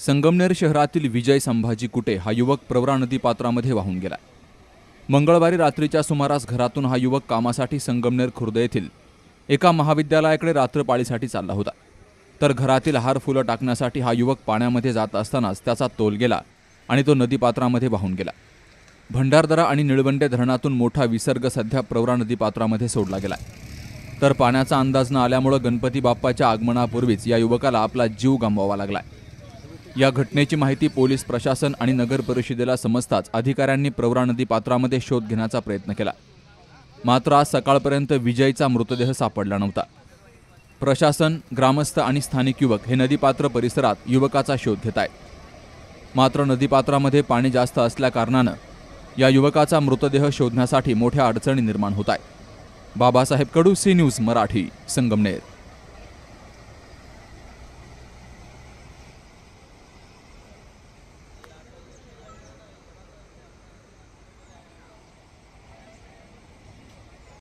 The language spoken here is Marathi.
संगमनेर शहरातील विजय संभाजी कुटे हा युवक प्रवरा नदी पात्रामध्ये वाहून गेला। मंगळवारी रात्रीच्या सुमारास घरातून हा युवक कामासाठी संगमनेर खुर्द येथील एका महाविद्यालयाकडे रात्रपाळीसाठी चालला होता। तर घरातील हार फुलं टाकण्यासाठी हा युवक पाण्यामध्ये जात असतानाच त्याचा तोल गेला आणि तो नदीपात्रामध्ये वाहून गेला। भंडारदरा आणि निळवंडे धरणातून मोठा विसर्ग सध्या प्रवरा नदीपात्रामध्ये सोडला गेला। तर पाण्याचा अंदाज न आल्यामुळे गणपती बाप्पाच्या आगमनापूर्वीच या युवकाला आपला जीव गमवावा लागला। या घटनेची माहिती पोलीस प्रशासन आणि नगर परिषदेला समजताच अधिकाऱ्यांनी प्रवरा नदी पात्रामध्ये शोध घेण्याचा प्रयत्न केला। मात्र आज सकाळपर्यंत विजयचा मृतदेह सापडला नव्हता। प्रशासन, ग्रामस्थ आणि स्थानिक युवक हे नदीपात्र परिसरात युवकाचा शोध घेत आहेत। मात्र नदीपात्रामध्ये पाणी जास्त असल्या कारणाने या युवकाचा मृतदेह शोधण्यासाठी मोठ्या अडचणी निर्माण होत आहेत। बाबासाहेब कडू, सी न्यूज मराठी, संगमनेर।